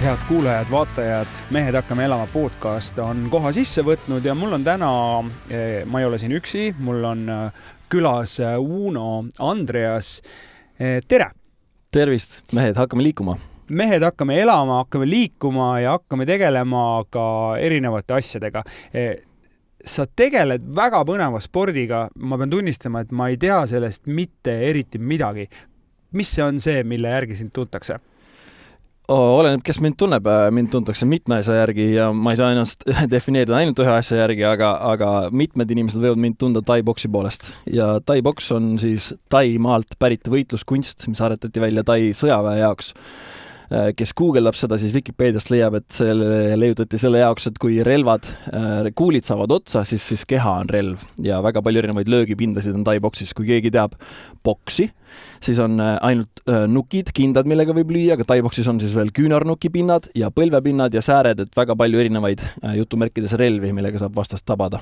Head kuulajad, vaatajad, Mehed hakkame elama podcast on koha sisse võtnud ja mul on täna, ma ei ole siin üksi, mul on külas Uno Andreas. Tere! Tervist! Mehed hakkame liikuma. Mehed hakkame elama, hakkame liikuma ja hakkame tegelema ka erinevate asjadega. Sa tegeled väga põneva spordiga. Ma pean tunnistama, et ma ei tea sellest mitte eriti midagi. Mis see on see, mille järgi sind tuntakse? Oleneb, kes mind tunneb. Mind tuntakse mitme asja järgi ja ma ei saa ennast defineerida ainult ühe asja järgi, aga mitmed inimesed võivad mind tunda Tai-boksi poolest. Ja Tai-boks on siis Tai maalt pärit võitluskunst, mis aretati välja Tai sõjaväe jaoks. Kes guugeldab seda, siis Wikipeediast leiab, et selle leiutati selle jaoks, et kui relvad, kuulid saavad otsa, siis keha on relv ja väga palju erinevaid löögipindasid on Tai-boksis. Kui keegi teab boksi, siis on ainult nukid, kindad, millega võib lüüa, aga Tai-boksis on siis veel küünarnukipinnad ja põlvepinnad ja sääred, et väga palju erinevaid jutumärkides relvi, millega saab vastast tabada.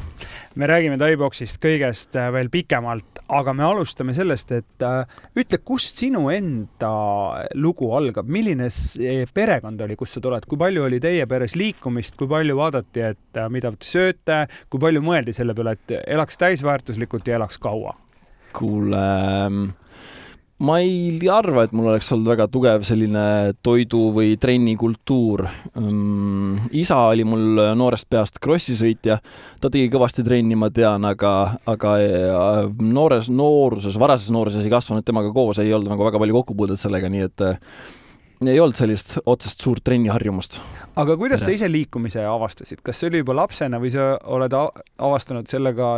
Me räägime Tai-boksist kõigest veel pikemalt, aga me alustame sellest, et ütle, kust sinu enda lugu algab, milline perekond oli, kus sa tuled, kui palju oli teie peres liikumist, kui palju vaadati, et mida sööte, kui palju mõeldi selle peale, et elaks täisväärtuslikult ja elaks kaua? Kuule, ma ei arva, et mul oleks olnud väga tugev selline toidu või trennikultuur. Isa oli mul noorest peast krossisõitja, ta tegi kõvasti trenni, ma tean, aga nooruses, varases nooruses ei kasvanud temaga koos, ei olnud nagu väga palju kokkupuudet sellega, nii et ei olnud sellist otsest suurt trenniharjumust. Aga kuidas sa ise liikumise avastasid? Kas see oli juba lapsena või sa oled avastanud sellega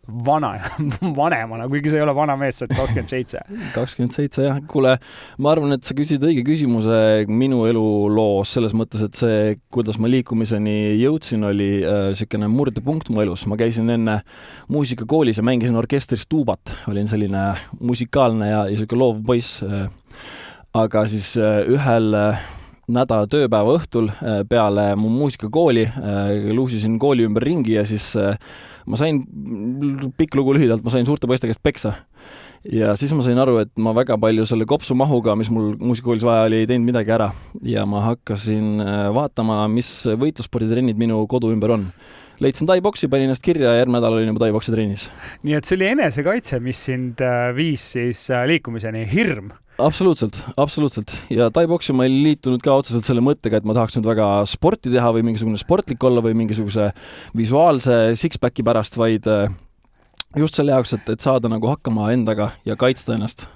vanemana, kuigi sa ei ole vana mees, sa oled 27. 27, jah. Kuule, ma arvan, et sa küsid õige küsimuse minu eluloos selles mõttes, et see, kuidas ma liikumiseni jõudsin, oli selline murdepunkt mu elus. Ma käisin enne muusikakoolis ja mängisin orkestris tuubat. Olin selline musikaalne ja selline loov poiss. Aga siis ühel nädala tööpäeva õhtul peale mu muusikakooli luusisin kooli ümber ringi ja siis ma sain, pikk lugu lühidalt, ma sain suurte poiste käest peksa. Ja siis ma sain aru, et ma väga palju selle kopsumahuga, mis mul muusikakoolis vaja oli, ei teinud midagi ära. Ja ma hakkasin vaatama, mis võitlussporditrennid minu kodu ümber on. Leidsin Tai-boksi, panin ennast kirja ja järgmine nädal olin juba Tai-boksi trennis. Nii et see oli enesekaitse, mis sind viis siis liikumiseni, hirm. Absoluutselt. Ja Tai-boksi ma ei liitunud ka otseselt selle mõttega, et ma tahaks nüüd väga sporti teha või mingisugune sportlik olla või mingisuguse visuaalse six-packi pärast, vaid just selle jaoks, et saada nagu hakkama endaga ja kaitsta ennast.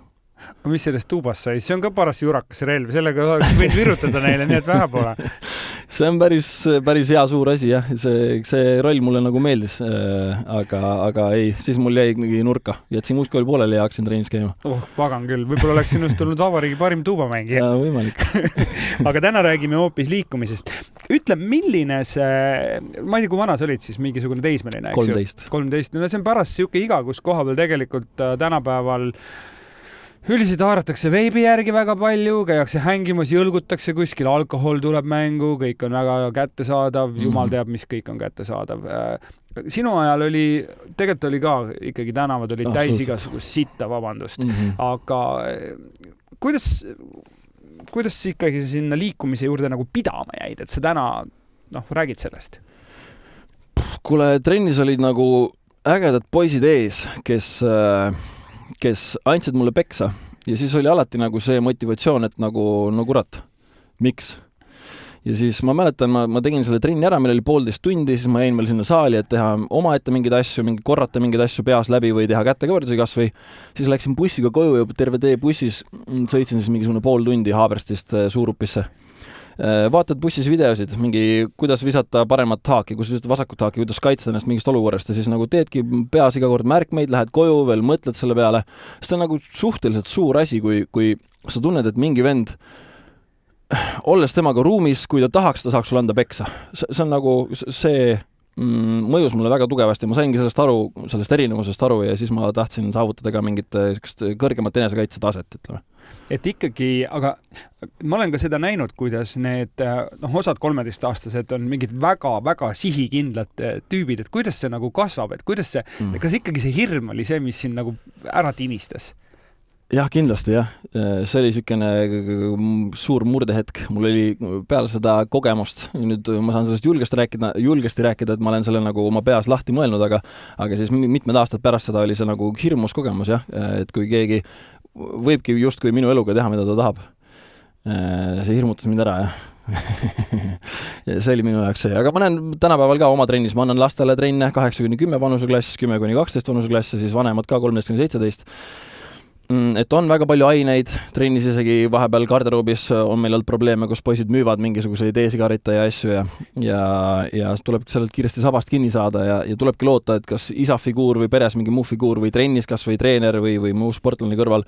Mis sellest tuubast sai? See on ka paras jurakas relv, sellega oleks võid virutada neile, nii et vähe pole. See on päris hea suur asi, jah. See roll mulle nagu meeldis, aga ei, siis mul jäi nurka. Jätsin muuskooli pooleli ja hakkasin trennis käima. Pagan küll. Võib-olla oleks sinust tulnud vabariigi parim tuubamängija. Võimalik. Aga täna räägime hoopis liikumisest. Ütle, milline see, ma ei tea, kui vana sa olid siis mingisugune teismeline, eks 13. No see on pärast siuke iga, kus koha peal tegelikult tänapäeval üldiselt haaratakse veibi järgi väga palju, käiakse hängimas, jõlgutakse kuskil, alkohol tuleb mängu, kõik on väga kättesaadav, jumal teab, mis kõik on kättesaadav. Sinu ajal tegelikult oli ka ikkagi tänavad olid täis igasugust sitta, vabandust. Aga kuidas ikkagi sinna liikumise juurde nagu pidama jäid, et sa täna räägid sellest? Kuule, trennis olid nagu ägedad poisid ees, kes andsid mulle peksa ja siis oli alati nagu see motivatsioon, et nagu no kurat, miks? Ja siis ma mäletan, ma tegin selle trenni ära, meil oli 1,5 tundi, siis ma jäin veel sinna saali, et teha omaette mingeid asju, korrata mingeid asju peas läbi või teha kätekõverdusi kas või. Siis läksin bussiga koju ja terve tee bussis sõitsin siis mingisugune 0,5 tundi Haaberstist Suurupisse. Vaatad bussis videosid, kuidas visata paremat haaki, kuidas visata vasakut haaki, kuidas kaitsta ennast mingist olukorrast ja siis nagu teedki peas iga kord märkmeid, lähed koju, veel mõtled selle peale. See on nagu suhteliselt suur asi, kui sa tunned, et mingi vend, olles temaga ruumis, kui ta tahaks, ta saaks sulle anda peksa. See on nagu see mõjus mulle väga tugevasti. Ma saingi sellest erinevusest aru ja siis ma tahtsin saavutada ka mingit kõrgemat enesekaitse taset, ütleme. Et ikkagi, aga ma olen ka seda näinud, kuidas need osad 13-aastased on mingid väga-väga sihikindlad tüübid, et kuidas see nagu kasvab, et kuidas see, kas ikkagi see hirm oli see, mis siin nagu ära tinistas? Jah, kindlasti jah. See oli sükene suur murdehetk. Mul oli peale seda kogemust, nüüd ma saan sellest julgesti rääkida, et ma olen selle nagu oma peas lahti mõelnud, aga siis mitmed aastad pärast seda oli see nagu hirmus kogemus, jah, et kui keegi võibki justkui minu eluga teha, mida ta tahab. See hirmutas mind ära, jah. Ja see oli minu jaoks see, aga ma näen tänapäeval ka oma trennis, ma annan lastele trenne 8-10 vanuseklass, 10-12 vanuseklass ja siis vanemad ka 13-17. Et on väga palju aineid, trennis isegi vahepeal garderoobis on meil olnud probleeme, kus poisid müüvad mingisuguseid e-sigarette ja asju ja tuleb sellelt kiiresti sabast kinni saada ja tulebki loota, et kas isa figuur või peres mingi muu figuur või trennis kas või treener või muu sportlane kõrval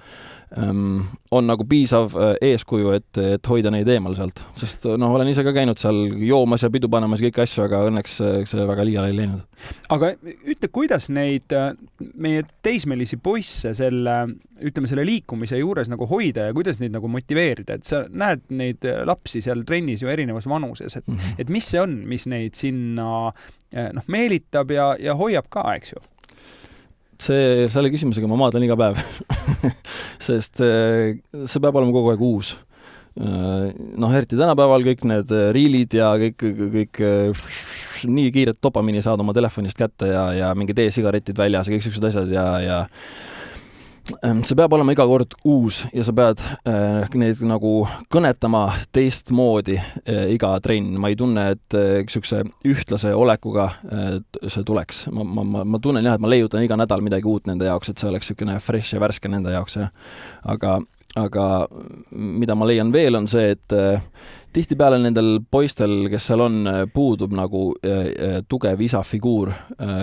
on nagu piisav eeskuju, et hoida neid eemal sealt. Sest olen ise ka käinud seal joomas ja pidu panemas kõik asju, aga õnneks see väga liiale ei läinud. Aga ütle, kuidas neid meie teismelisi poisse selle liikumise juures nagu hoida ja kuidas neid nagu motiveerida, et sa näed neid lapsi seal trennis ju erinevas vanuses, et mis see on, mis neid sinna meelitab ja hoiab ka, eks ju? Selle küsimusega ma maadlen iga päev, sest see peab olema kogu aeg uus. Eriti tänapäeval kõik need riilid ja kõik nii kiiret dopamiini saad oma telefonist kätte ja mingid e-sigaretid väljas ja kõik sellised asjad ja see peab olema iga kord uus ja sa pead neid nagu kõnetama teistmoodi iga trenn. Ma ei tunne, et sükse ühtlase olekuga see tuleks. Ma tunnen jah, et ma leiutan iga nädal midagi uut nende jaoks, et see oleks sükene fresh ja värske nende jaoks. Aga mida ma leian veel on see, et tihtipeale nendel poistel, kes seal on, puudub nagu tugev isa figuur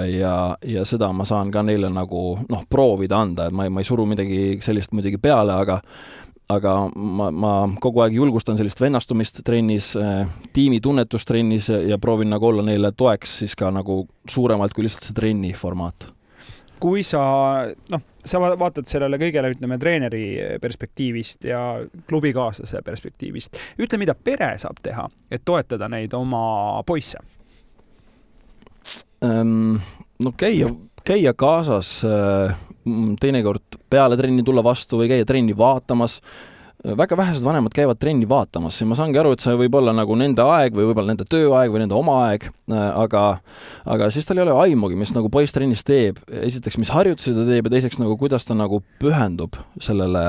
ja seda ma saan ka neile nagu proovida anda, et ma ei suru midagi sellist muidugi peale, aga ma kogu aeg julgustan sellist vennastumist trennis, tiimi tunnetust trennis ja proovin nagu olla neile toeks siis ka nagu suuremalt kui lihtsalt see trenni formaat. Kui sa vaatad sellele kõigele, ütleme, treeneri perspektiivist ja klubikaaslase perspektiivist, ütle, mida pere saab teha, et toetada neid oma poisse? Käia kaasas, teinekord peale trenni tulla vastu või käia trenni vaatamas. Väga vähesed vanemad käivad trenni vaatamas ja ma saangi aru, et see võib olla nagu nende aeg või võib-olla nende tööaeg või nende oma aeg, aga siis tal ei ole aimugi, mis nagu poiss trennis teeb. Esiteks, mis harjutusi ta teeb ja teiseks, nagu, kuidas ta nagu pühendub sellele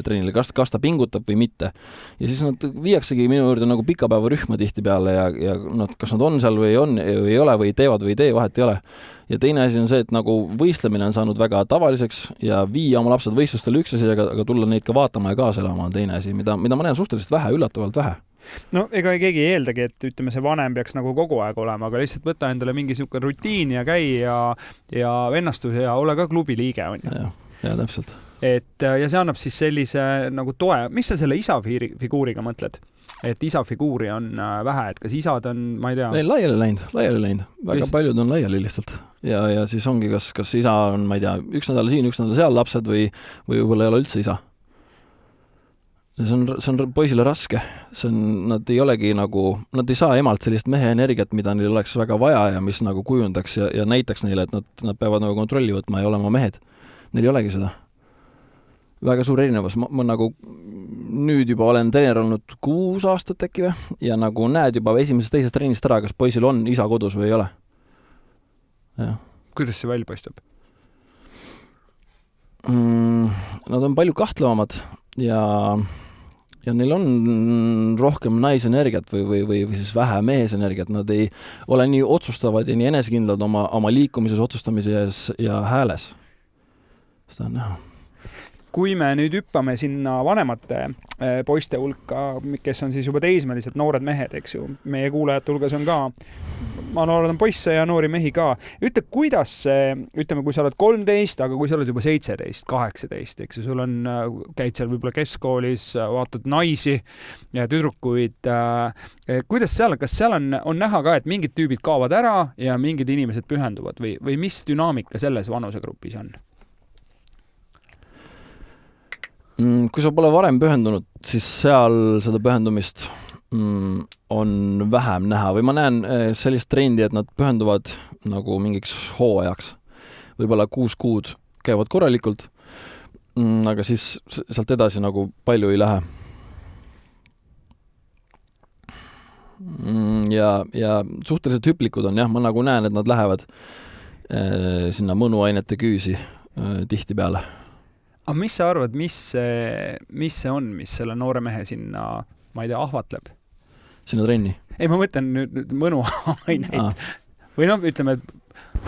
trennile, kas ta pingutab või mitte. Ja siis nad viiaksegi minu juurde nagu pikapäevarühma tihti peale ja kas nad on seal või ei ole või teevad või ei tee, vahet ei ole. Ja teine asi on see, et nagu võistlemine on saanud väga tavaliseks ja viia oma lapsed võistlustele üks asi, aga tulla neid ka vaatama ja kaasa elama on teine asi, mida ma näen suhteliselt vähe, üllatavalt vähe. Ega keegi ei eeldagi, et ütleme, see vanem peaks nagu kogu aeg olema, aga lihtsalt võta endale mingi niisugune rutiin ja käi ja vennastus ja ole ka klubi liige. Ja täpselt. Ja see annab siis sellise nagu toe. Mis sa selle isa figuuriga mõtled? Et isa figuuri on vähe, et kas isad on, ma ei tea... Laiali läinud. Väga paljud on laiali lihtsalt. Ja siis ongi, kas isa on, ma ei tea, üks nädal siin, üks nädal seal lapsed või võib-olla ei ole üldse isa. See on poisile raske. Nad ei olegi nagu, nad ei saa emalt sellist mehe energiat, mida neil oleks väga vaja ja mis nagu kujundaks ja näitaks neile, et nad peavad nagu kontrolli võtma ja olema mehed. Neil ei olegi seda. Väga suur erinevus. Ma nagu nüüd juba olen treener olnud 6 aastat äkki ja nagu näed juba esimesest teisest trennist ära, kas poisil on isa kodus või ei ole. Ja. Kuidas see välja paistab? Nad on palju kahtlevamad ja neil on rohkem naisenergiat või siis vähe mehesenergiat. Nad ei ole nii otsustavad ja nii enesekindlad oma liikumises, otsustamises ja hääles. Seda on näha. Kui me nüüd hüppame sinna vanemate poiste hulka, kes on siis juba teismelised noored mehed, eks ju, meie kuulajate hulgas on ka, ma nooredan poisse ja noori mehi ka. Ütle, kuidas see, ütleme, kui sa oled 13, aga kui sa oled juba 17, 18, eks ju, sul on, käid seal võib-olla keskkoolis, vaatad naisi ja tüdrukuid. Kuidas seal, kas seal on näha ka, et mingid tüübid kaovad ära ja mingid inimesed pühenduvad või mis dünaamika selles vanusegrupis on? Kui sa pole varem pühendunud, siis seal seda pühendumist on vähem näha või ma näen sellist trendi, et nad pühenduvad nagu mingiks hooajaks. Võib-olla 6 kuud käivad korralikult aga siis sealt edasi nagu palju ei lähe. Ja suhteliselt hüplikud on, jah, ma nagu näen, et nad lähevad sinna mõnuainete küüsi tihti peale. Aga mis sa arvad, mis see on, mis selle noore mehe sinna, ma ei tea, ahvatleb? Sinna trenni? Ei, ma mõtlen nüüd mõnuaineid. Või noh, ütleme, et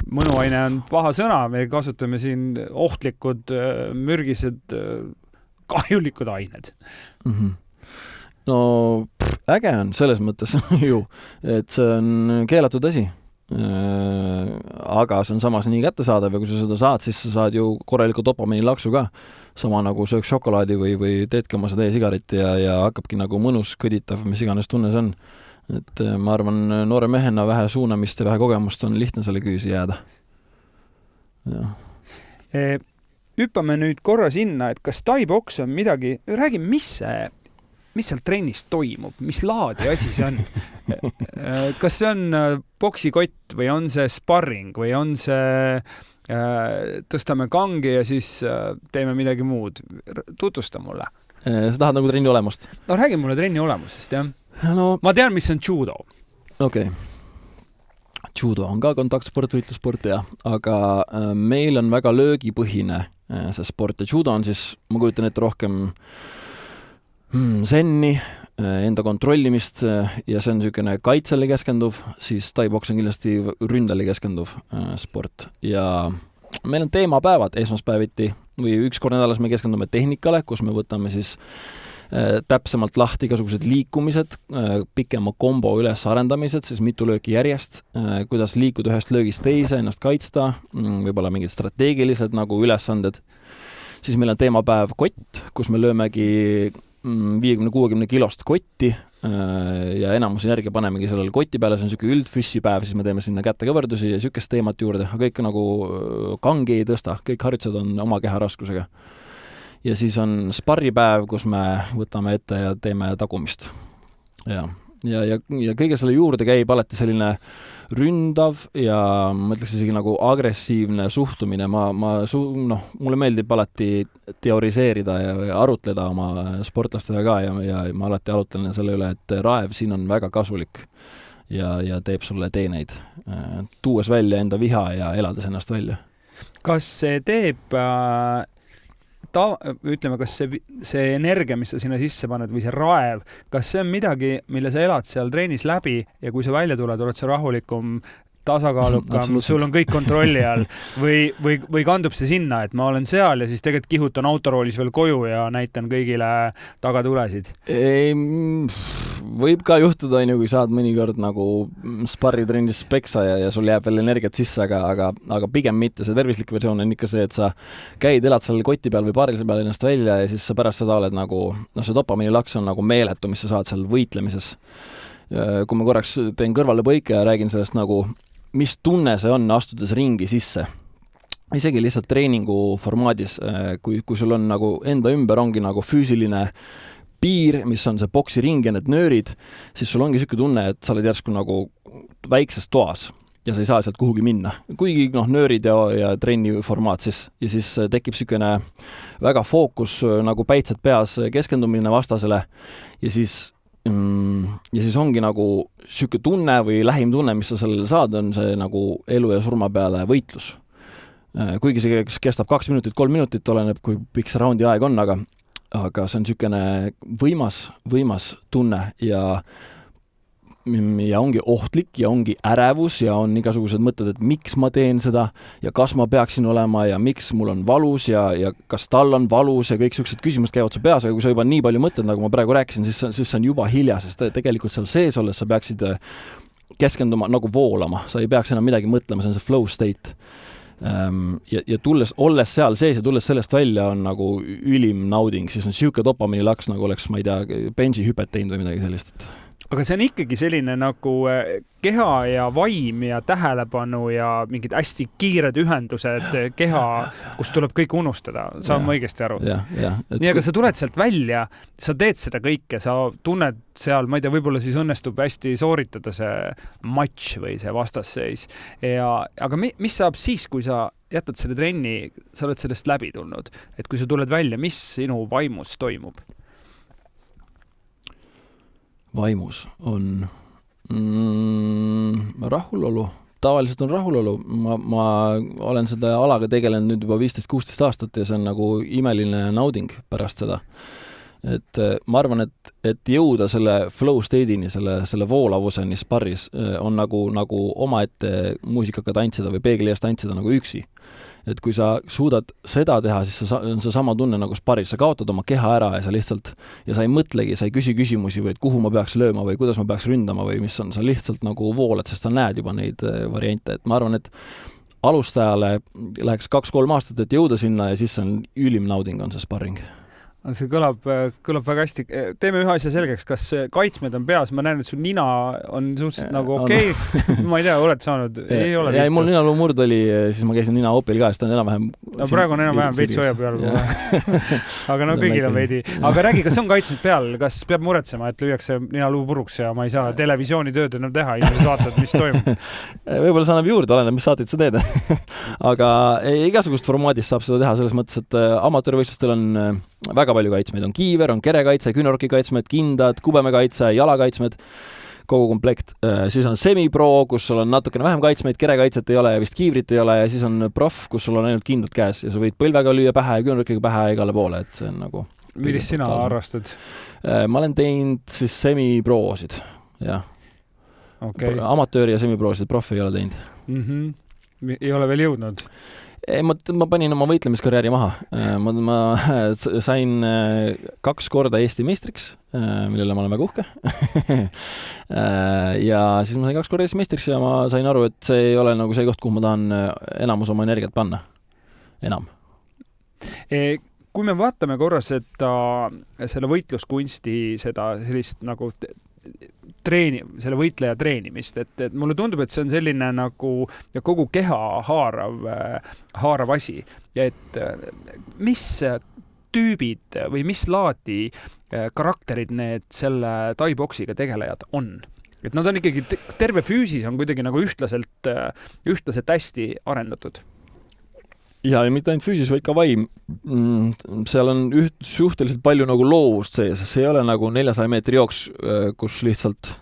mõnuaine on paha sõna, me kasutame siin ohtlikud, mürgised, kahjulikud ained. No äge on selles mõttes ju, et see on keelatud asi. Aga see on samas nii kättesaadav ja kui sa seda saad, siis sa saad ju korraliku dopamiini laksu ka. Sama nagu sööks šokolaadi või teedki oma seda e-sigaretti ja hakkabki nagu mõnus, kõditav, mis iganes tunne see on. Et ma arvan, noore mehena vähe suunamist ja vähe kogemust on lihtne selle küüsi jääda. Hüppame nüüd korra sinna, et kas Thai-boks on midagi, räägi, mis seal trennis toimub, mis laadi asi see on? Kas see on boksikott või on see sparring või on see tõstame kangi ja siis teeme midagi muud? Tutvusta mulle. Sa tahad nagu trenni olemust? No räägi mulle trenni olemusest, jah. No, ma tean, mis on judo. Okei. Judo on ka kontaktsport, võitlussport, jah. Aga meil on väga löögipõhine see sport ja judo on siis, ma kujutan ette rohkem senni, enda kontrollimist ja see on niisugune kaitsele keskenduv, siis Thai-boks on kindlasti ründele keskenduv sport ja meil on teemapäevad esmaspäeviti või üks kord nädalas me keskendume tehnikale, kus me võtame siis täpsemalt lahti igasugused liikumised, pikema kombo üles arendamised, siis mitu lööki järjest, kuidas liikuda ühest löögist teise, ennast kaitsta, võib-olla mingid strateegilised nagu ülesanded. Siis meil on teemapäev kott, kus me löömegi 50-60 kilost kotti ja enamus energia panemegi sellele koti peale, see on niisugune üldfüssipäev, siis me teeme sinna kätekõverdusi ja niisugust teemat juurde, aga kõik nagu kangi ei tõsta, kõik harjutused on oma keha raskusega. Ja siis on sparripäev, kus me võtame ette ja teeme tagumist. Ja kõige selle juurde käib alati selline ründav ja ma ütleks isegi nagu agressiivne suhtumine. Mulle meeldib alati teoriseerida ja arutleda oma sportlastega ka ja ma alati arutlen selle üle, et raev siin on väga kasulik ja teeb sulle teeneid, tuues välja enda viha ja elades ennast välja. Kas see teeb ütleme, kas see energia, mis sa sinna sisse paned või see raev, kas see on midagi, mille sa elad seal treenis läbi ja kui sa välja tuled, oled sa rahulikum, tasakaalukam, sul on kõik kontrolli all või kandub see sinna, et ma olen seal ja siis tegelikult kihutan autoroolis veel koju ja näitan kõigile tagatulesid? Võib ka juhtuda, kui saad mõnikord nagu sparritrennis peksa ja sul jääb veel energiat sisse, aga pigem mitte. See tervislik versioon on ikka see, et sa käid, elad selle koti peal või paarilise peal ennast välja ja siis sa pärast seda oled nagu, see dopamiini laks on nagu meeletu, mis sa saad seal võitlemises. Kui ma korraks teen kõrvale põike ja räägin sellest nagu, mis tunne see on astudes ringi sisse. Isegi lihtsalt treeningu formaadis, kui sul on nagu enda ümber ongi nagu füüsiline piir, mis on see boksiring ja need nöörid, siis sul ongi niisugune tunne, et sa oled järsku nagu väikses toas ja sa ei saa sealt kuhugi minna. Kuigi nöörid ja trenni formaat siis. Ja siis tekib niisugune väga fookus nagu päitsed peas keskendumine vastasele ja siis ongi nagu niisugune tunne või lähim tunne, mis sa sellele saad, on see nagu elu ja surma peale võitlus. Kuigi see kestab 2 minutit, 3 minutit, oleneb, kui pikk see raundi aeg on, aga see on niisugune võimas tunne ja ongi ohtlik ja ongi ärevus ja on igasugused mõtted, et miks ma teen seda ja kas ma peaksin olema ja miks mul on valus ja kas tal on valus ja kõik sellised küsimused käivad su peas, aga kui sa juba nii palju mõtled, nagu ma praegu rääkisin, siis see on juba hilja, sest tegelikult seal sees olles sa peaksid keskenduma nagu voolama, sa ei peaks enam midagi mõtlema, see on see flow state. Ja olles seal sees ja tulles sellest välja on nagu ülim nauding, siis on niisugune dopamiini laks, nagu oleks, ma ei tea, benji hüpet teinud või midagi sellist. Aga see on ikkagi selline nagu keha ja vaim ja tähelepanu ja mingid hästi kiired ühendused keha, kus tuleb kõik unustada. Saan ma õigesti aru? Nii, aga sa tuled sealt välja, sa teed seda kõike, sa tunned seal, ma ei tea, võib-olla siis õnnestub hästi sooritada see matš või see vastasseis. Aga mis saab siis, kui sa jätad selle trenni, sa oled sellest läbi tulnud, et kui sa tuled välja, mis sinu vaimus toimub? Vaimus on rahulolu. Tavaliselt on rahulolu. Ma olen seda alaga tegelenud nüüd juba 15-16 aastat ja see on nagu imeline nauding pärast seda. Et ma arvan, et jõuda selle flow state'ini, selle voolavuseni sparris on nagu omaette muusikaga tantsida või peegli ees tantsida nagu üksi. Et kui sa suudad seda teha, siis on see sama tunne nagu sparris. Sa kaotad oma keha ära ja sa lihtsalt, ja sa ei mõtlegi, sa ei küsi küsimusi või et kuhu ma peaks lööma või kuidas ma peaks ründama või mis on, sa lihtsalt nagu voolad, sest sa näed juba neid variante. Et ma arvan, et alustajale läheks 2-3 aastat, et jõuda sinna ja siis on ülim nauding on see sparring. See kõlab väga hästi. Teeme ühe asja selgeks, kas kaitsmed on peas? Ma näen, et sul nina on suhteliselt nagu okei. Ma ei tea, oled saanud? Ei ole. Ja mul ninaluu murd oli, siis ma käisin nina opil ka, siis ta on enam-vähem... No praegu on enam-vähem veits hoia peal. Aga no kõigil on veidi. Aga räägi, kas on kaitsmed peal? Kas peab muretsema, et lüüakse ninaluu puruks ja ma ei saa televisioonitööd enam teha? Inimesed vaatavad, mis toimub. Võib-olla sa annab juurde, oleneb, mis saateid sa teed. Aga igasugust formaadist saab seda teha selles mõttes, et amatöörivõistlustel on väga palju kaitsmeid. On kiiver, on kerekaitse, küünarnuki kaitsmed, kindad, kubemekaitse, jalakaitsmed, kogu komplekt. Siis on semipro, kus sul on natukene vähem kaitsmeid, kerekaitset ei ole ja vist kiivrit ei ole ja siis on proff, kus sul on ainult kindad käes ja sa võid põlvega lüüa pähe ja küünarnukiga pähe igale poole, et see on nagu... Millist sina harrastad? Ma olen teinud siis semiprosid, jah. Okay. Amatööri ja semiprosid, proff ei ole teinud. Ei ole veel jõudnud? Ma panin oma võitlemiskarjääri maha. Ma sain 2 korda Eesti meistriks, millele ma olen väga uhke. Ja siis ma sain 2 korda Eesti meistriks ja ma sain aru, et see ei ole nagu see koht, kuhu ma tahan enamus oma energiat panna. Enam. Kui me vaatame korras selle võitluskunsti, seda sellist nagu selle võitleja treenimist, et mulle tundub, et see on selline nagu kogu keha haarav asi, et mis tüübid või mis laadi karakterid need selle tai-boksiga tegelejad on? Et nad on ikkagi, terve füüsis on kuidagi nagu ühtlaselt hästi arendatud. Ja mitte ainult füüsis, vaid ka vaim. Seal on suhteliselt palju nagu loovust sees. See ei ole nagu 400 meetri jooks, kus lihtsalt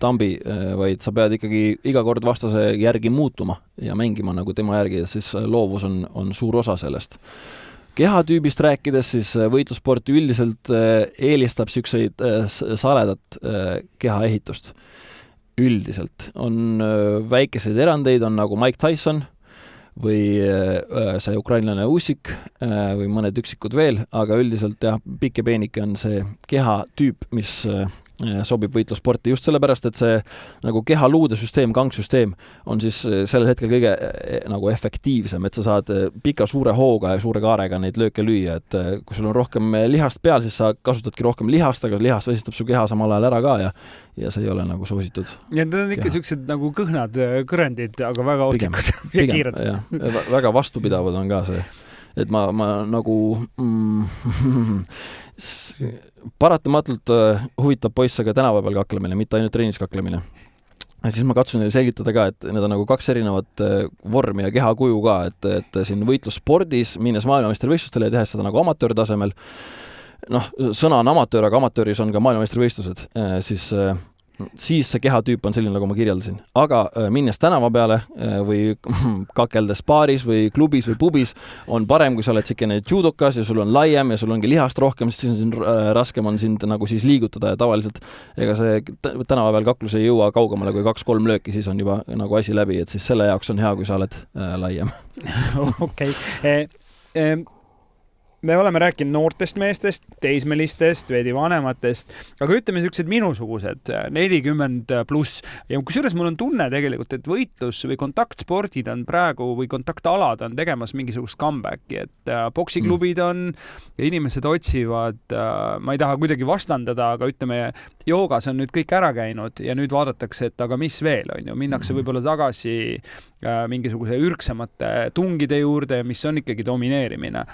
tambi, vaid sa pead ikkagi iga kord vastase järgi muutuma ja mängima nagu tema järgi, siis loovus on suur osa sellest. Kehatüübist rääkides, siis võitlusport üldiselt eelistab siukseid saledat kehaehitust. Üldiselt on väikeseid erandeid, on nagu Mike Tyson või see ukrainlane Usyk või mõned üksikud veel, aga üldiselt pikk ja peenike on see kehatüüp, mis sobib võitlusporti just sellepärast, et see nagu kehaluudesüsteem, kangsüsteem on siis sellel hetkel kõige nagu efektiivsem, et sa saad pika suure hooga ja suure kaarega neid lööke lüüa, et kui sul on rohkem lihast peal, siis sa kasutadki rohkem lihast, aga lihas vesistab su keha samal ajal ära ka ja see ei ole nagu soositud. Ja need on ikka sellised nagu kõhnad kõrendid, aga väga ohtlikud ja kiired. Väga vastupidavad on ka see. Et ma nagu paratamatult huvitab poisse ka tänapäeval kaklemine, mitte ainult treenis kaklemine. Ja siis ma katsun neile selgitada ka, et need on nagu 2 erinevat vormi ja kehakuju ka, et siin võitlusspordis minnes maailmameistrivõistlustele ja tehes seda nagu amatöörtasemel, sõna on amatöör, aga amatööris on ka maailmameistrivõistlused, siis see kehatüüp on selline, nagu ma kirjeldasin. Aga minnes tänava peale või kakeldes baaris või klubis või pubis on parem, kui sa oled sikene judokas ja sul on laiem ja sul ongi lihast rohkem, siis on raskem on sind nagu siis liigutada ja tavaliselt ega see tänava peal kaklus ei jõua kaugemale kui 2-3 lööki, siis on juba nagu asi läbi, et siis selle jaoks on hea, kui sa oled laiem. Okei. Me oleme rääkinud noortest meestest, teismelistest, veidi vanematest, aga ütleme sellised minusugused 40 pluss. Ja kusjuures mul on tunne tegelikult, et võitlus või kontaktspordid on praegu või kontaktalad on tegemas mingisugust comebacki, et boksiklubid on ja inimesed otsivad, ma ei taha kuidagi vastandada, aga ütleme, joogas on nüüd kõik ära käinud ja nüüd vaadatakse, et aga mis veel on ju, minnakse võib-olla tagasi mingisuguse ürksemate tungide juurde, mis on ikkagi domineerimine.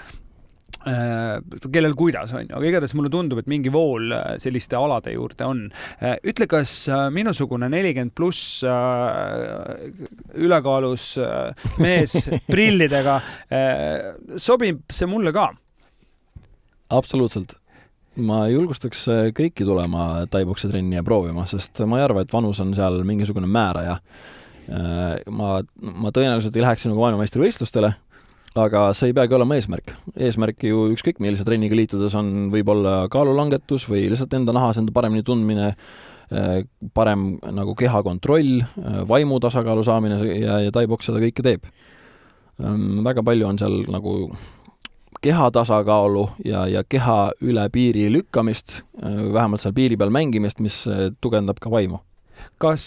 kellel kuidas on, aga igatahes mulle tundub, et mingi vool selliste alade juurde on. Ütle, kas minusugune 40 pluss ülekaalus mees prillidega sobib see mulle ka? Absoluutselt. Ma julgustaks kõiki tulema taiboksi trenni ja proovima, sest ma ei arva, et vanus on seal mingisugune määraja. Ma tõenäoliselt ei läheks sinuga maailmameistrivõistlustele, aga see ei peagi olema eesmärk. Eesmärk ju ükskõik millise trenniga liitudes on võib-olla kaalulangetus või lihtsalt enda nahas enda paremini tundmine, parem nagu kehakontroll, vaimu tasakaalu saamine ja taiboks seda kõike teeb. Väga palju on seal nagu keha tasakaalu ja keha üle piiri lükkamist, vähemalt seal piiri peal mängimist, mis tugevdab ka vaimu. Kas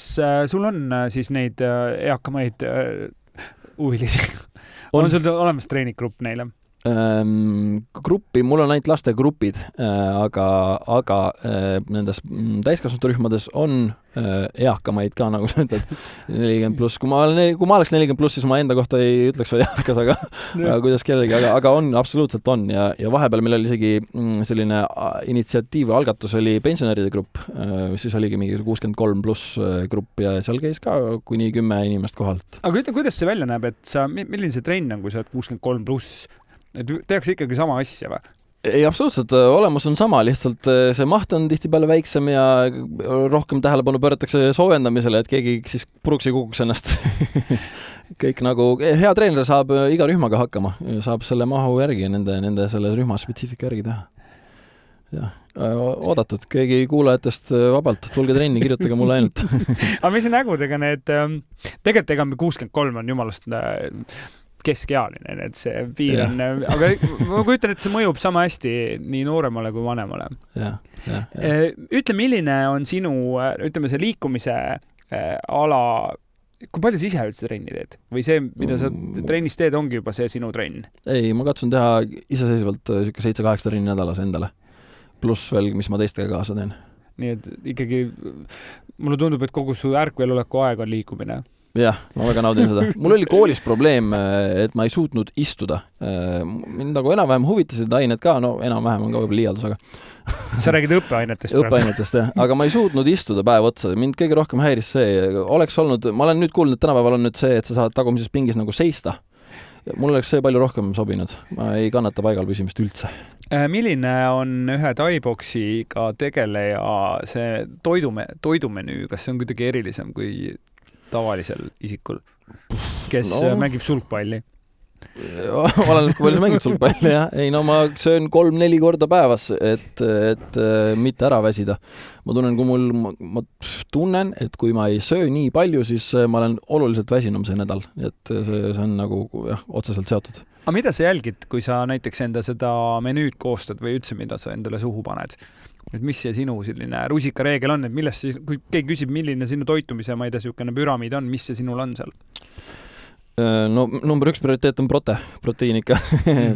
sul on siis neid eakamaid huvilisi? On sul olemas treeninggrupp neile? Gruppi, mul on ainult laste grupid, aga nendes täiskasvanute rühmades on eakamaid ka, nagu sa ütled, 40 pluss. Kui ma oleks 40 pluss, siis ma enda kohta ei ütleks veel eakas, aga kuidas kellegi, aga on, absoluutselt on. Ja vahepeal meil oli isegi selline initsiatiiv, algatus oli pensionäride grupp, siis oligi mingi 63 pluss grupp ja seal käis ka kuni 10 inimest kohalt. Aga ütle, kuidas see välja näeb, et milline see trenn on, kui sa oled 63 pluss? Et tehakse ikkagi sama asja või? Ei, absoluutselt. Olemus on sama, lihtsalt see maht on tihtipeale väiksem ja rohkem tähelepanu pööratakse soojendamisele, et keegi siis puruks ei kukuks ennast. Kõik nagu, hea treener saab iga rühmaga hakkama, saab selle mahu järgi nende selle rühma spetsiifika järgi teha. Ja, oodatud, keegi kuulajatest vabalt, tulge trenni, kirjutage mulle ainult. Aga mis nägudega need, tegelikult ega 63 on jumalast keskealine, et see piir on, aga ma kujutan, et see mõjub sama hästi nii nooremale kui vanemale. Ja. Ütle, milline on sinu, ütleme, see liikumise ala, kui palju sa ise üldse trenni teed? Või see, mida sa trennis teed, ongi juba see sinu trenn? Ei, ma katsun teha iseseisvalt 7-8 trenni nädalas endale. Pluss veel, mis ma teistega kaasa teen. Nii et ikkagi, mulle tundub, et kogu su ärkveloleku aeg on liikumine. Jah, ma väga naudin seda. Mul oli koolis probleem, et ma ei suutnud istuda. Mind nagu enam-vähem huvitasid ained ka, no enam-vähem on ka võib-olla liialdus, aga sa räägid õppeainetest? Õppeainetest, jah. Aga ma ei suutnud istuda päev otsa. Mind kõige rohkem häiris see. Oleks olnud, ma olen nüüd kuulnud, et tänapäeval on nüüd see, et sa saad tagumises pingis nagu seista. Mul oleks see palju rohkem sobinud. Ma ei kannata paigal püsimist üldse. Milline on ühe taiboksiga tegeleja see toidumenüü? Kas see on kuidagi erilisem kui tavalisel isikul, kes mängib sulgpalli? Olen kui palju sa mängid sulgpalli, jah. Ei, no ma söön 3-4 korda päevas, et mitte ära väsida. Ma tunnen, et kui ma ei söö nii palju, siis ma olen oluliselt väsinum see nädal. Et see on nagu otseselt seotud. Aga mida sa jälgid, kui sa näiteks enda seda menüüd koostad või üldse, mida sa endale suhu paned? Et mis see sinu selline rusikareegel on, et millest siis, kui keegi küsib, milline sinu toitumise, ma ei tea, siukene püramiid on, mis see sinul on seal? No number 1 prioriteet on proteiinika.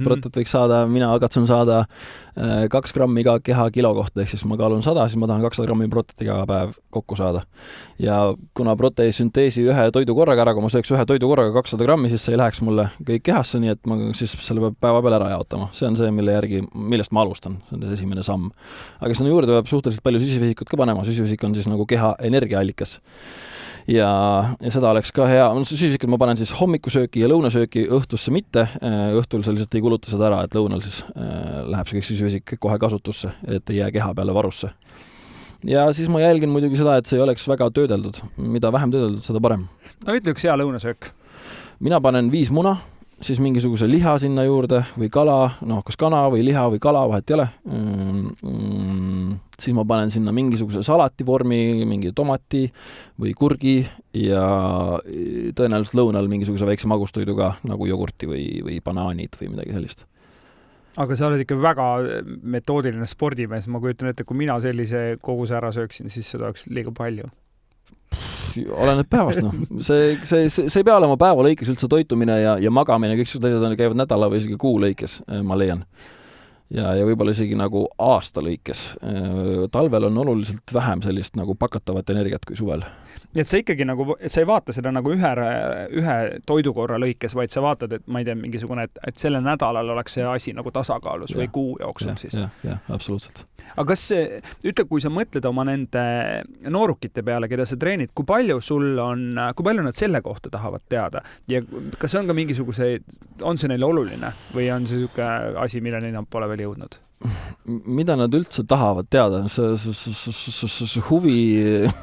Protet võiks saada, mina katsun saada 2 grammi iga keha kilo kohta, ehk siis ma kaalun 100, siis ma tahan 200 grammi protet iga päev kokku saada. Ja kuna protei sünteesi ühe toidu korraga ära, kui ma sööks ühe toidu korraga 200 grammi, siis see ei läheks mulle kõik kehasse, nii et ma siis selle päeva peal ära jaotama. See on see, millest ma alustan. See on see esimene samm. Aga sinna juurde peab suhteliselt palju süsivesikut ka panema. Süsivesik on siis nagu keha energiaallikas. Ja seda oleks ka hea. Süsivesikut ma panen siis hommikusööki ja lõunasööki, õhtusse mitte. Õhtul sa lihtsalt ei kuluta seda ära, et lõunal siis läheb see kõik süsivesik kohe kasutusse, et ei jää keha peale varusse. Ja siis ma jälgin muidugi seda, et see ei oleks väga töödeldud. Mida vähem töödeldud, seda parem. No ütle üks hea lõunasöök. Mina panen 5 muna, siis mingisuguse liha sinna juurde või kala, kas kana või liha või kala, vahet ei ole. Siis ma panen sinna mingisuguse salativormi, mingi tomati või kurgi ja tõenäoliselt lõunal mingisuguse väikse magustoiduga nagu jogurti või banaanid või midagi sellist. Aga sa oled ikka väga metoodiline spordimees. Ma kujutan ette, kui mina sellise koguse ära sööksin, siis seda oleks liiga palju. Oleneb päevast, See ei pea olema päeva lõikes üldse toitumine ja magamine, kõik asjad käivad nädala või isegi kuu lõikes, ma leian. ja võib-olla isegi nagu aasta lõikes. Talvel on oluliselt vähem sellist nagu pakatavat energiat kui suvel. Nii et sa ikkagi nagu, sa ei vaata seda nagu ühe toidukorra lõikes, vaid sa vaatad, et ma ei tea, mingisugune, et selle nädalal oleks see asi nagu tasakaalus või kuu jooksul siis. Ja, absoluutselt. Aga kas ütle, kui sa mõtled oma nende noorukite peale, keda sa treenid, kui palju nad selle kohta tahavad teada ja kas on ka mingisuguseid, on see neile oluline või on see niisugune asi, milleni nad pole veel jõudnud? Mida nad üldse tahavad teada, see huvi,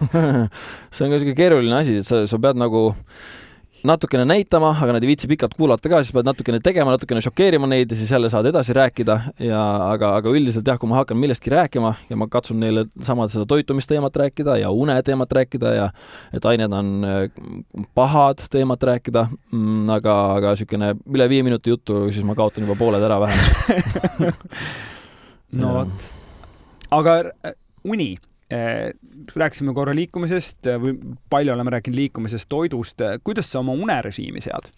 see on ka selline keeruline asi, et sa pead nagu natukene näitama, aga nad ei viitsi pikalt kuulata ka, siis pead natukene tegema, natukene šokeerima neid ja siis jälle saad edasi rääkida aga üldiselt jah, kui ma hakkan millestki rääkima ja ma katsun neile samad seda toitumisteemat rääkida ja une teemat rääkida ja et ained on pahad teemat rääkida, aga sükene üle 5 minuti juttu, siis ma kaotan juba pooled ära vähem. No vot. Aga uni, rääksime korra liikumisest või palju oleme rääkinud liikumisest, toidust. Kuidas sa oma unerežiimi sead?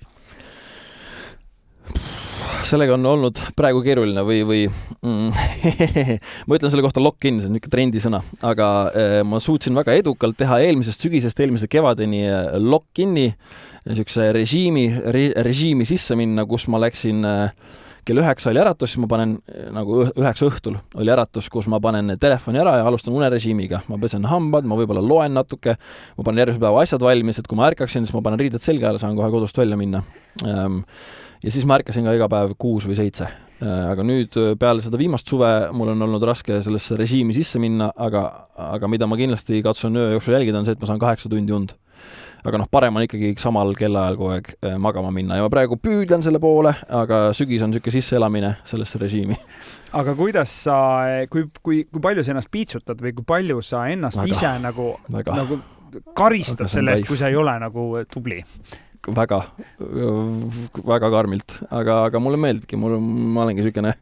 Sellega on olnud praegu keeruline või ma ütlen selle kohta lock-in, see on niisugune trendisõna, aga ma suutsin väga edukalt teha eelmisest sügisest eelmise kevadeni lock-in'i, niisuguse režiimi sisse minna, kus ma läksin kell 9 oli äratus, siis ma panen nagu 9 õhtul oli äratus, kus ma panen telefoni ära ja alustan unerežiimiga. Ma pesen hambad, ma võib-olla loen natuke, ma panen järgmise päeva asjad valmis, et kui ma ärkaksin, siis ma panen riided selga ja saan kohe kodust välja minna. Ja siis ma ärkasin ka iga päev 6 või 7. Aga nüüd peale seda viimast suve mul on olnud raske sellesse režiimi sisse minna, aga mida ma kindlasti katsun öö jooksul jälgida on see, et ma saan 8 tundi und. Aga parem on ikkagi samal kellaajal kogu aeg magama minna ja ma praegu püüdlen selle poole, aga sügis on niisugune sisseelamine sellesse režiimi. Aga kuidas sa, kui palju sa ennast piitsutad või kui palju sa ennast ise nagu karistad sellest, kui sa ei ole nagu tubli? Väga karmilt, aga mulle meeldibki, ma olengi niisugune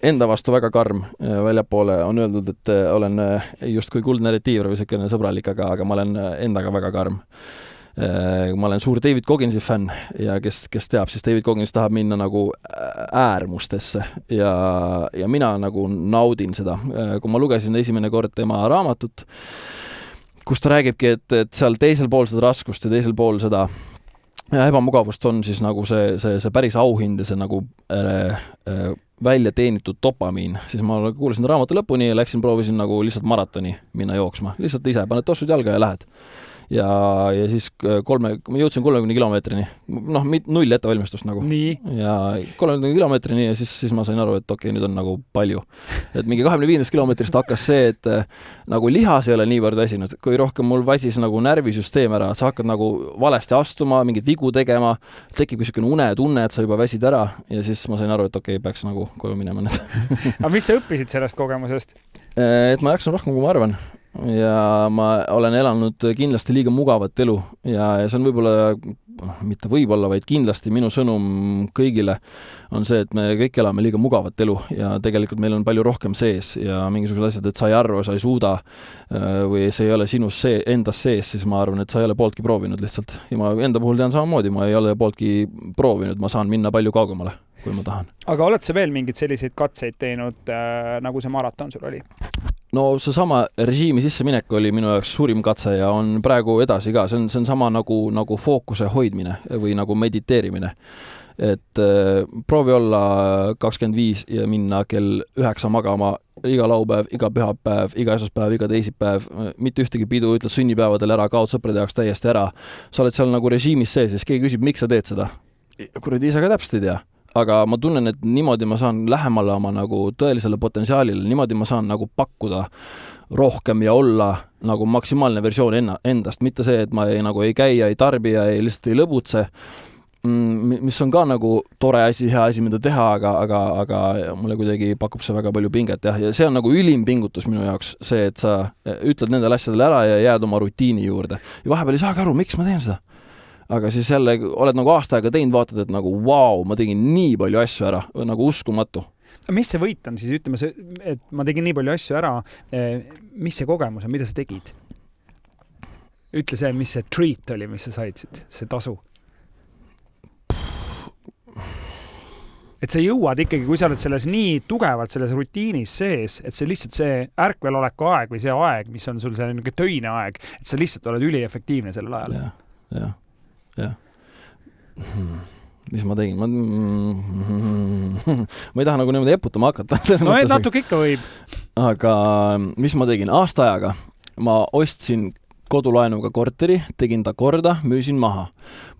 enda vastu väga karm. Väljapoole on öeldud, et olen just kui kuldne retiiver või niisugune sõbralik, aga ma olen endaga väga karm. Ma olen suur David Gogginsi fänn ja kes teab, siis David Goggins tahab minna nagu äärmustesse ja mina nagu naudin seda. Kui ma lugesin esimene kord tema raamatut, kus ta räägibki, et seal teisel pool seda raskust ja teisel pool seda ebamugavust on siis nagu see päris auhind ja see nagu välja teenitud dopamiin, siis ma kuulasin raamatu lõpuni ja proovisin nagu lihtsalt maratoni minna jooksma. Lihtsalt ise, paned tossud jalga ja lähed. Ja siis ma jõudsin 30 kilomeetrini, 0 ettevalmistust nagu. Nii. Ja 30 kilomeetrini ja siis ma sain aru, et okei, nüüd on nagu palju. Et mingi 25 kilomeetrist hakkas see, et nagu lihas ei ole niivõrd väsinud, kui rohkem mul väsis nagu närvisüsteem ära, et sa hakkad nagu valesti astuma, mingid vigu tegema, tekib niisugune unetunne, et sa juba väsid ära ja siis ma sain aru, et okei, peaks nagu koju minema nüüd. Aga mis sa õppisid sellest kogemusest? Et ma jaksan rohkem, kui ma arvan. Ja ma olen elanud kindlasti liiga mugavat elu ja see on võib-olla, vaid kindlasti minu sõnum kõigile on see, et me kõik elame liiga mugavat elu ja tegelikult meil on palju rohkem sees ja mingisugused asjad, et sa ei arva, sa ei suuda või see ei ole sinus endas sees, siis ma arvan, et sa ei ole pooltki proovinud lihtsalt. Ja ma enda puhul tean samamoodi, ma ei ole pooltki proovinud, ma saan minna palju kaugemale, kui ma tahan. Aga oled sa veel mingid selliseid katseid teinud, nagu see maraton sul oli? No see sama režiimi sisseminek oli minu jaoks suurim katse ja on praegu edasi ka. See on sama nagu fookuse hoidmine või nagu mediteerimine. Et proovi olla 25 ja minna kell 9 magama iga laupäev, iga pühapäev, iga esmaspäev, iga teisipäev, mitte ühtegi pidu, ütled sünnipäevadel ära, kaod sõprade jaoks täiesti ära. Sa oled seal nagu režiimis sees ja siis keegi küsib, miks sa teed seda? Kuradi ise ka täpselt ei tea. Aga ma tunnen, et niimoodi ma saan lähemale oma nagu tõelisele potentsiaalile, niimoodi ma saan nagu pakkuda rohkem ja olla nagu maksimaalne versioon endast, mitte see, et ma ei käi ja ei tarbi ja lihtsalt ei lõbutse, mis on ka nagu tore asi, hea asi, mida teha, aga mulle kuidagi pakub see väga palju pinget ja see on nagu ülim pingutus minu jaoks, see, et sa ütled nendele asjadele ära ja jääd oma rutiini juurde ja vahepeal ei saagi aru, miks ma teen seda. Aga siis jälle oled nagu aasta aega teinud, vaatad, et nagu ma tegin nii palju asju ära, nagu uskumatu. Mis see võit on siis, ütleme, et ma tegin nii palju asju ära, mis see kogemus on, mida sa tegid? Ütle see, mis see treat oli, mis sa said, see tasu? et sa jõuad ikkagi, kui sa oled selles nii tugevalt selles rutiinis sees, et see lihtsalt see ärkveloleku aeg või see aeg, mis on sul see töine aeg, et sa lihtsalt oled üliefektiivne sellel ajal. Ja. Mis ma tegin? Ma ei taha nagu niimoodi eputama hakata. No et natuke ikka võib. Aga mis ma tegin? Aasta ajaga ma ostsin kodulaenuga korteri, tegin ta korda, müüsin maha.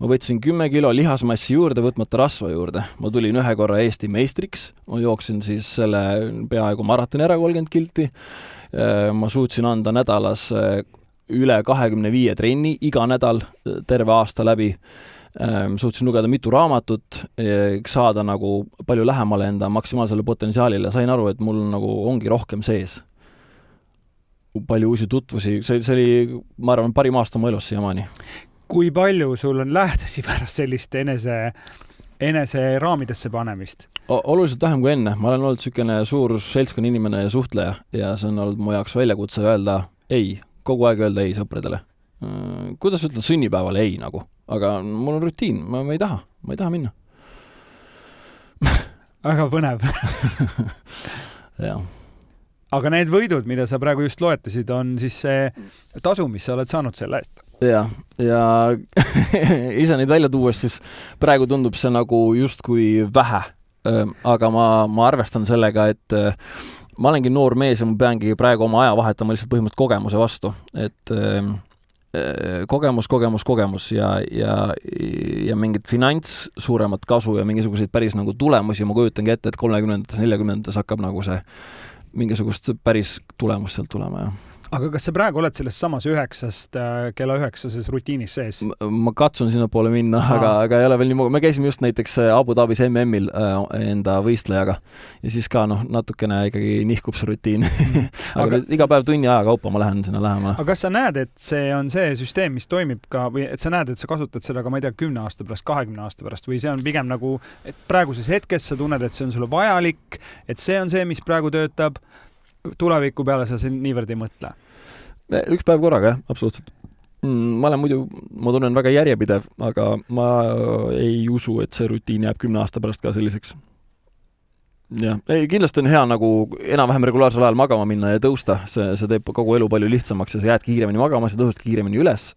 Ma võtsin 10 kilo lihasmassi juurde, võtmata rasva juurde. Ma tulin ühe korra Eesti meistriks. Ma jooksin siis selle peaaegu maratoni ära 30 kilti. Ma suutsin anda nädalas üle 25 trenni iga nädal terve aasta läbi. Suutsin lugeda mitu raamatut, saada nagu palju lähemale enda maksimaalsele potentsiaalile. Sain aru, et mul nagu ongi rohkem sees. Palju uusi tutvusi. See oli, ma arvan, parim aasta mu elus siiamaani. Kui palju sul on lähedasi pärast sellist enese raamidesse panemist? Oluliselt vähem kui enne. Ma olen olnud sükene suur seltskonna inimene ja suhtleja ja see on olnud mu jaoks väljakutse öelda ei, kogu aeg öelda ei sõpradele. Kuidas ütled sünnipäevale ei nagu? Aga mul on rutiin, ma ei taha minna. Väga põnev. Jah. Aga need võidud, mida sa praegu just loetasid, on siis see tasu, mis sa oled saanud selle eest. Ja ise neid välja tuues, siis praegu tundub see nagu just kui vähe. Aga ma arvestan sellega, et ma olengi noor mees ja ma peangi praegu oma aja vahetama lihtsalt põhimõtteliselt kogemuse vastu. Et kogemus ja mingit finants suuremat kasu ja mingisuguseid päris nagu tulemusi. Ma kujutangi ette, et 30-ndates, 40-ndates hakkab nagu see mingisugust päris tulemust sealt tulema. Ja. Aga kas sa praegu oled selles samas kella 9 rutiinis sees? Ma katsun sinna poole minna, aga ei ole veel nii. Me käisime just näiteks Abu Dhabis MM-il enda võistlejaga ja siis ka natukene ikkagi nihkub see rutiin. aga iga päev tunni aja kaupa ma lähen sinna lähemale. Aga kas sa näed, et see on see süsteem, mis toimib ka või et sa näed, et sa kasutad seda ka, ma ei tea, 10 aasta pärast, 20 aasta pärast või see on pigem nagu, et praeguses hetkes sa tunned, et see on sulle vajalik, et see on see, mis praegu töötab, tuleviku peale sa niivõrd ei mõtle? Üks päev korraga, jah, absoluutselt. Ma tunnen väga järjepidev, aga ma ei usu, et see rutiin jääb 10 aasta pärast ka selliseks. Ja, kindlasti on hea nagu enam-vähem regulaarsel ajal magama minna ja tõusta. See teeb kogu elu palju lihtsamaks ja sa jääd kiiremini magama, sa tõused kiiremini üles,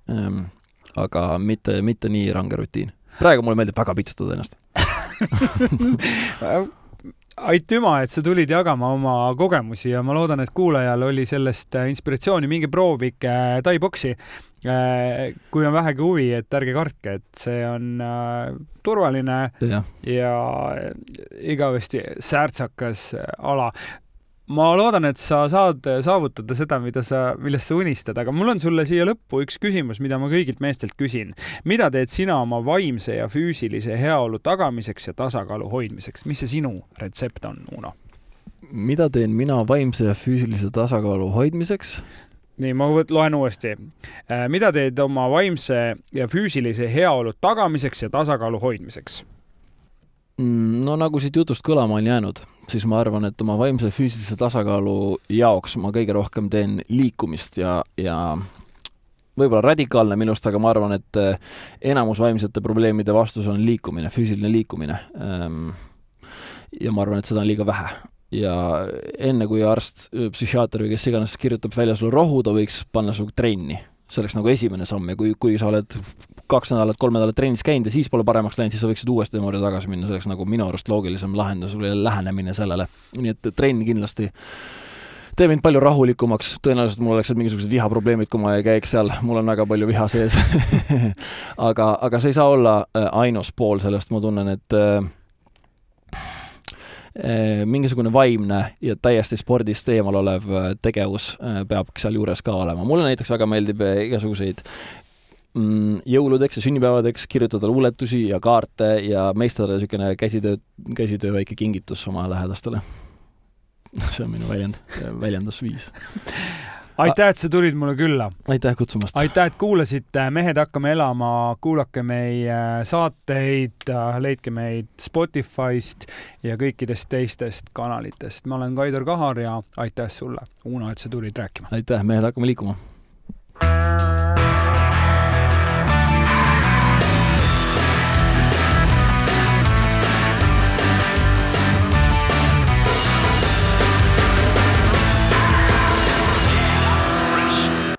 aga mitte nii range rutiin. Praegu mulle meeldib väga pitsutada ennast. Aitüma, et sa tulid jagama oma kogemusi ja ma loodan, et kuulajal oli sellest inspiratsiooni. Minge proovike Tai-boksi. Kui on vähegi huvi, et ärge kartke, et see on turvaline ja igavesti säärtsakas ala. Ma loodan, et sa saad saavutada seda, millest sa unistad, aga mul on sulle siia lõppu üks küsimus, mida ma kõigilt meestelt küsin. Mida teed sina oma vaimse ja füüsilise heaolu tagamiseks ja tasakaalu hoidmiseks? Mis see sinu retsept on, Uno? Mida teen mina vaimse ja füüsilise tasakaalu hoidmiseks? Nii, ma loen uuesti. Mida teed oma vaimse ja füüsilise heaolu tagamiseks ja tasakaalu hoidmiseks? No nagu siit jutust kõlama on jäänud, siis ma arvan, et oma vaimse füüsilise tasakaalu jaoks ma kõige rohkem teen liikumist ja võib-olla radikaalne minust, aga ma arvan, et enamus vaimsete probleemide vastus on liikumine, füüsiline liikumine. Ja ma arvan, et seda on liiga vähe. Ja enne kui arst, psühhiaater või kes iganes kirjutab välja sulle rohu, ta võiks panna sulle trenni. See oleks nagu esimene samm ja kui sa oled 2 nädalat, 3 nädalat trennis käinud ja siis pole paremaks läinud, siis sa võiksid uuesti moodi tagasi minna. See oleks nagu minu arust loogilisem lahendus või lähenemine sellele. Nii et trenn kindlasti teeb mind palju rahulikumaks. Tõenäoliselt mul oleks mingisugused vihaprobleemid, kui ma ei käiks seal. Mul on väga palju viha sees. aga see ei saa olla ainus pool sellest. Ma tunnen, et mingisugune vaimne ja täiesti spordist eemal olev tegevus peab seal juures ka olema. Mulle näiteks väga meeldib igasuguseid jõuludeks ja sünnipäevadeks kirjutada luuletusi ja kaarte ja meistada sükene käsitöö väike kingitus oma lähedastele. See on minu väljendusviis. Aitäh, et sa tulid mulle külla. Aitäh kutsumast. Aitäh, et kuulasite Mehed hakkame elama. Kuulake meie saateid, leidke meid Spotify'st ja kõikidest teistest kanalitest. Ma olen Kaidor Kahar ja aitäh sulle, Uno, et sa tulid rääkima. Aitäh, Mehed hakkame liikuma.